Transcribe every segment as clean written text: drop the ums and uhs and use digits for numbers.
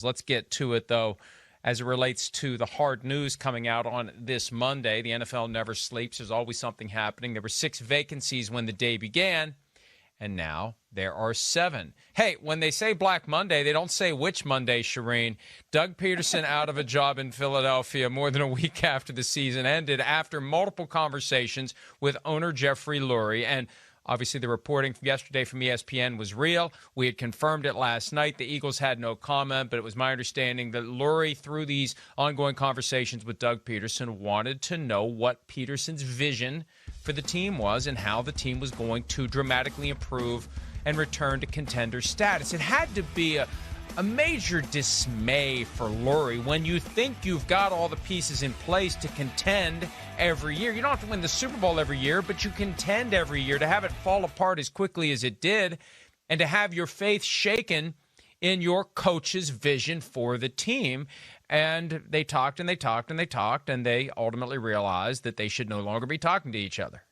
Let's get to it, though, as it relates to the hard news coming out on this Monday. The NFL never sleeps. There's always something happening. There were 6 vacancies when the day began, and now there are 7. Hey, when they say Black Monday, they don't say which Monday, Charean. Doug Pederson out of a job in Philadelphia more than a week after the season ended, after multiple conversations with owner Jeffrey Lurie. And obviously, the reporting from yesterday from ESPN was real. We had confirmed it last night. The Eagles had no comment, but it was my understanding that Lurie, through these ongoing conversations with Doug Pederson, wanted to know what Pederson's vision for the team was and how the team was going to dramatically improve and return to contender status. It had to be a major dismay for Lurie when you think you've got all the pieces in place to contend every year. You don't have to win the Super Bowl every year, but you contend every year. To have it fall apart as quickly as it did, and to have your faith shaken in your coach's vision for the team. And they talked and they talked and they talked, and they ultimately realized that they should no longer be talking to each other.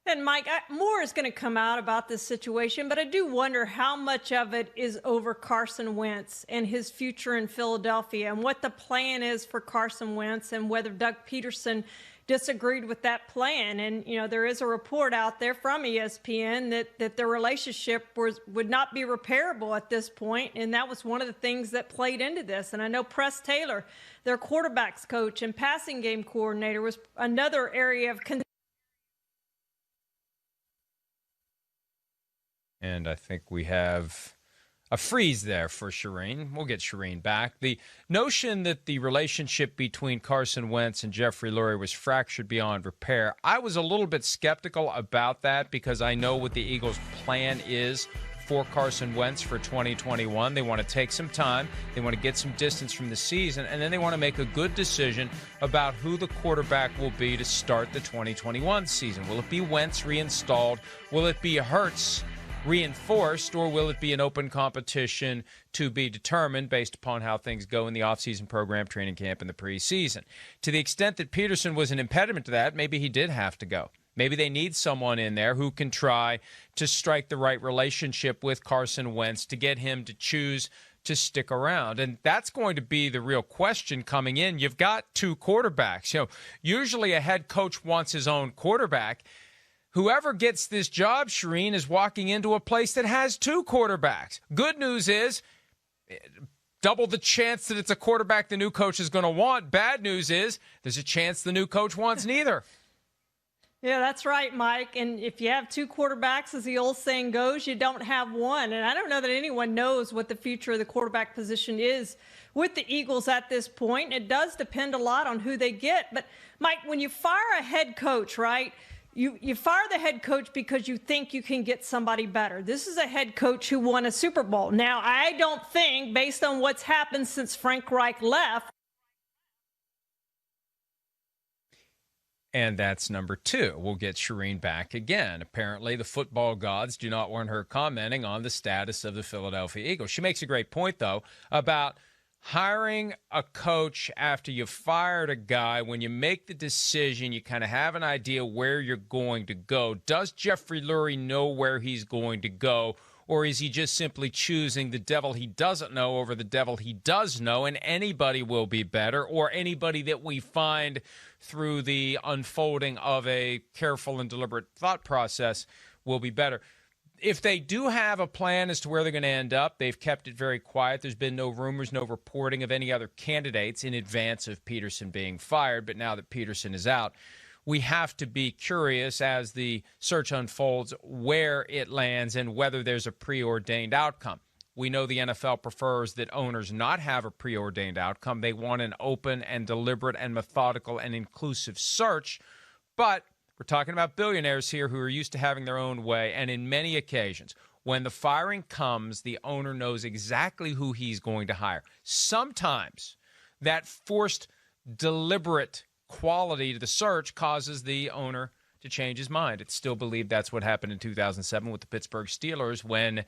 And, Mike, more is going to come out about this situation, but I do wonder how much of it is over Carson Wentz and his future in Philadelphia and what the plan is for Carson Wentz and whether Doug Pederson disagreed with that plan. And, you know, there is a report out there from ESPN that their relationship would not be repairable at this point, and that was one of the things that played into this. And I know Press Taylor, their quarterbacks coach and passing game coordinator, was another area of concern. And I think we have a freeze there for Charean. We'll get Charean back. The notion that the relationship between Carson Wentz and Jeffrey Lurie was fractured beyond repair, I was a little bit skeptical about that because I know what the Eagles' plan is for Carson Wentz for 2021. They want to take some time. They want to get some distance from the season, and then they want to make a good decision about who the quarterback will be to start the 2021 season. Will it be Wentz reinstalled? Will it be Hurts reinforced, or will it be an open competition to be determined based upon how things go in the offseason program, training camp, and the preseason? To the extent that Pederson was an impediment to that, maybe he did have to go. Maybe they need someone in there who can try to strike the right relationship with Carson Wentz to get him to choose to stick around. And that's going to be the real question coming in. You've got 2 quarterbacks. You know, usually a head coach wants his own quarterback. Whoever gets this job, Charean, is walking into a place that has 2 quarterbacks. Good news is double the chance that it's a quarterback the new coach is going to want. Bad news is there's a chance the new coach wants neither. Yeah, that's right, Mike. And if you have 2 quarterbacks, as the old saying goes, you don't have one. And I don't know that anyone knows what the future of the quarterback position is with the Eagles at this point. It does depend a lot on who they get. But, Mike, when you fire a head coach, right, You fire the head coach because you think you can get somebody better. This is a head coach who won a Super Bowl. Now, I don't think, based on what's happened since Frank Reich left. And that's number 2. We'll get Charean back again. Apparently, the football gods do not want her commenting on the status of the Philadelphia Eagles. She makes a great point, though, about hiring a coach after you've fired a guy. When you make the decision, you kind of have an idea where you're going to go. Does Jeffrey Lurie know where he's going to go, or is he just simply choosing the devil he doesn't know over the devil he does know, and anybody will be better, or anybody that we find through the unfolding of a careful and deliberate thought process will be better? If they do have a plan as to where they're going to end up, they've kept it very quiet. There's been no rumors, no reporting of any other candidates in advance of Pederson being fired. But now that Pederson is out, we have to be curious as the search unfolds where it lands and whether there's a preordained outcome. We know the NFL prefers that owners not have a preordained outcome. They want an open and deliberate and methodical and inclusive search. But we're talking about billionaires here who are used to having their own way, and in many occasions, when the firing comes, the owner knows exactly who he's going to hire. Sometimes that forced, deliberate quality to the search causes the owner to change his mind. It's still believed that's what happened in 2007 with the Pittsburgh Steelers, when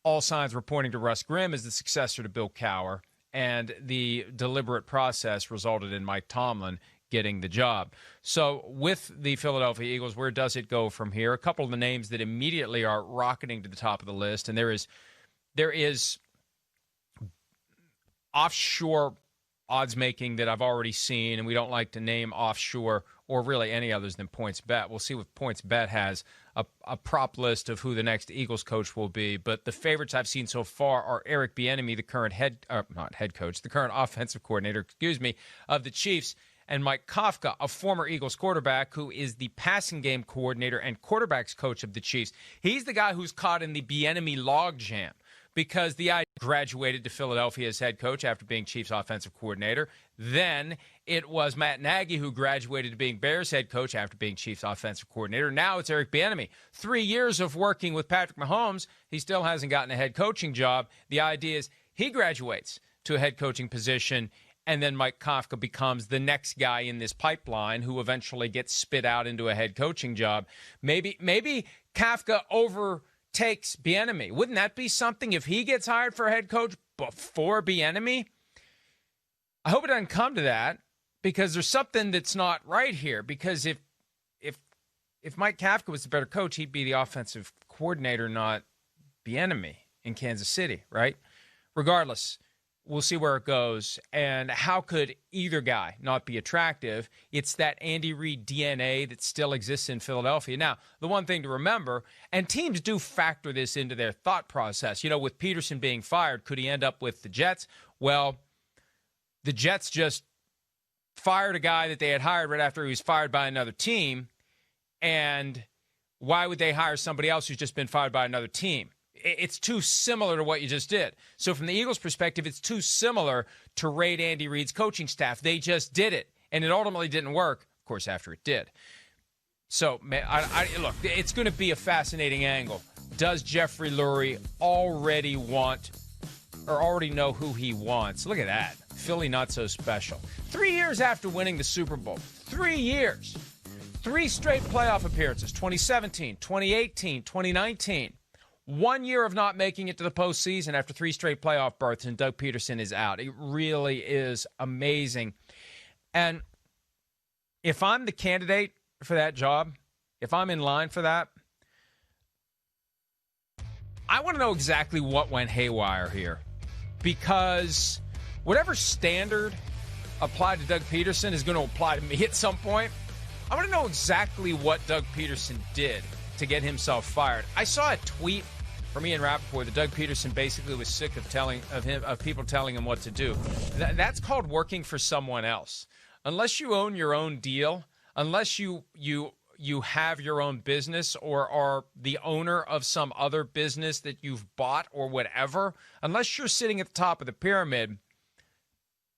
all signs were pointing to Russ Grimm as the successor to Bill Cowher, and the deliberate process resulted in Mike Tomlin getting the job. So with the Philadelphia Eagles, where does it go from here? A couple of the names that immediately are rocketing to the top of the list, and there is offshore odds making that I've already seen, and we don't like to name offshore or really any others than PointsBet. We'll see what PointsBet has, a prop list of who the next Eagles coach will be. But the favorites I've seen so far are Eric Bieniemy, the current the current offensive coordinator, of the Chiefs, and Mike Kafka, a former Eagles quarterback who is the passing game coordinator and quarterbacks coach of the Chiefs. He's the guy who's caught in the Bieniemy logjam, because the idea graduated to Philadelphia as head coach after being Chiefs offensive coordinator. Then it was Matt Nagy who graduated to being Bears head coach after being Chiefs offensive coordinator. Now it's Eric Bieniemy. 3 years of working with Patrick Mahomes, he still hasn't gotten a head coaching job. The idea is he graduates to a head coaching position, and then Mike Kafka becomes the next guy in this pipeline who eventually gets spit out into a head coaching job. Maybe Kafka takes Bieniemy. Wouldn't that be something if he gets hired for a head coach before Bieniemy? I hope it doesn't come to that, because there's something that's not right here. Because if Mike Kafka was the better coach, he'd be the offensive coordinator, not Bieniemy in Kansas City, right? Regardless, we'll see where it goes. And how could either guy not be attractive? It's that Andy Reid DNA that still exists in Philadelphia. Now, the one thing to remember, and teams do factor this into their thought process, with Pederson being fired, could he end up with the Jets? Well, the Jets just fired a guy that they had hired right after he was fired by another team. And why would they hire somebody else who's just been fired by another team? It's too similar to what you just did. So from the Eagles' perspective, it's too similar to raid Andy Reid's coaching staff. They just did it, and it ultimately didn't work, of course, after it did. So, look, it's going to be a fascinating angle. Does Jeffrey Lurie already know who he wants? Look at that. Philly not so special. 3 years after winning the Super Bowl, 3 years, 3 straight playoff appearances, 2017, 2018, 2019. 1 year of not making it to the postseason after 3 straight playoff berths, and Doug Pederson is out. It really is amazing. And if I'm the candidate for that job, if I'm in line for that, I want to know exactly what went haywire here. Because whatever standard applied to Doug Pederson is going to apply to me at some point. I want to know exactly what Doug Pederson did to get himself fired. I saw a tweet from Ian Rappaport that Doug Pederson basically was sick of people telling him what to do. That's called working for someone else. Unless you own your own deal, unless you have your own business or are the owner of some other business that you've bought or whatever, unless you're sitting at the top of the pyramid,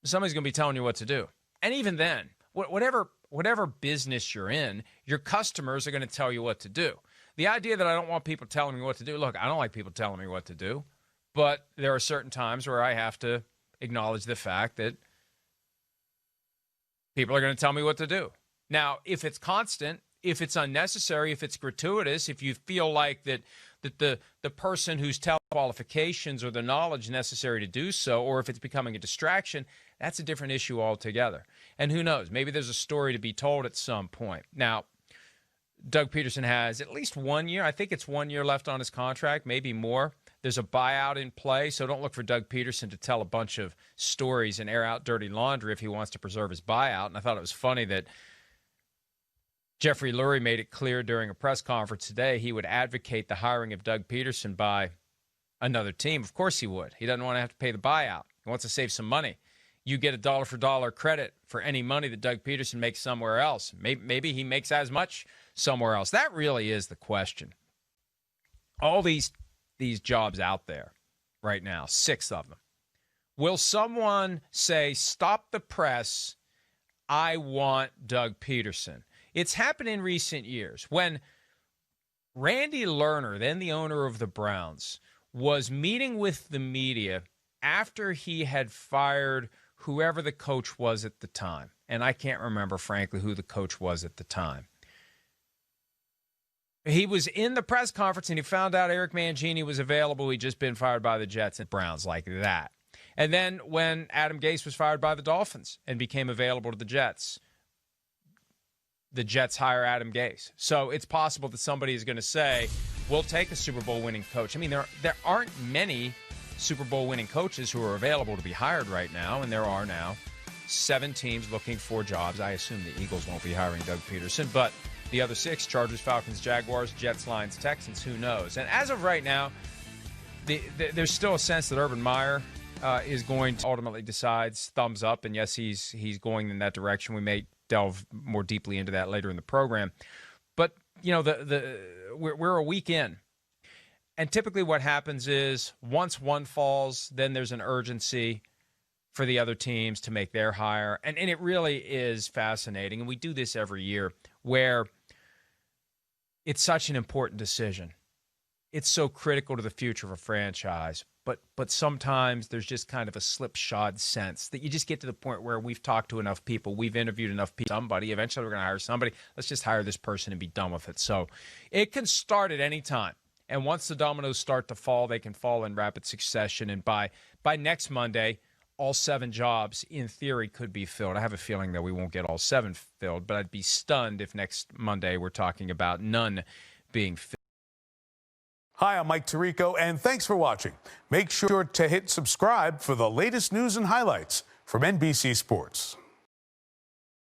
somebody's going to be telling you what to do. And even then, whatever business you're in, your customers are going to tell you what to do. The idea that I don't want people telling me what to do, look, I don't like people telling me what to do, but there are certain times where I have to acknowledge the fact that people are going to tell me what to do. Now, if it's constant, if it's unnecessary, if it's gratuitous, if you feel like that the person who's telling qualifications or the knowledge necessary to do so, or if it's becoming a distraction, that's a different issue altogether. And who knows? Maybe there's a story to be told at some point. Now, Doug Pederson has at least 1 year. I think it's 1 year left on his contract, maybe more. There's a buyout in play, so don't look for Doug Pederson to tell a bunch of stories and air out dirty laundry if he wants to preserve his buyout. And I thought it was funny that Jeffrey Lurie made it clear during a press conference today he would advocate the hiring of Doug Pederson by another team. Of course he would. He doesn't want to have to pay the buyout. He wants to save some money. You get a dollar-for-dollar credit for any money that Doug Pederson makes somewhere else. Maybe he makes as much somewhere else. That really is the question. All these jobs out there right now, 6 of them. Will someone say, stop the press, I want Doug Pederson? It's happened in recent years. When Randy Lerner, then the owner of the Browns, was meeting with the media after he had fired whoever the coach was at the time. And I can't remember, frankly, who the coach was at the time. He was in the press conference and he found out Eric Mangini was available. He'd just been fired by the Jets and Browns, like that. And then when Adam Gase was fired by the Dolphins and became available to the Jets hire Adam Gase. So it's possible that somebody is going to say, we'll take a Super Bowl winning coach. I mean, there aren't many Super Bowl winning coaches who are available to be hired right now, and there are now 7 teams looking for jobs. I assume the Eagles won't be hiring Doug Pederson, but the other 6, Chargers, Falcons, Jaguars, Jets, Lions, Texans, who knows? And as of right now, there's still a sense that Urban Meyer is going to ultimately decides thumbs up, and yes, he's going in that direction. We may delve more deeply into that later in the program. But, you know, we're a week in. And typically what happens is once one falls, then there's an urgency for the other teams to make their hire. And it really is fascinating. And we do this every year where it's such an important decision. It's so critical to the future of a franchise. But sometimes there's just kind of a slipshod sense that you just get to the point where we've talked to enough people, we've interviewed enough people, somebody, eventually we're going to hire somebody. Let's just hire this person and be done with it. So it can start at any time. And once the dominoes start to fall, they can fall in rapid succession. And by next Monday, all 7 jobs, in theory, could be filled. I have a feeling that we won't get all 7 filled, but I'd be stunned if next Monday we're talking about none being filled. Hi, I'm Mike Tirico, and thanks for watching. Make sure to hit subscribe for the latest news and highlights from NBC Sports.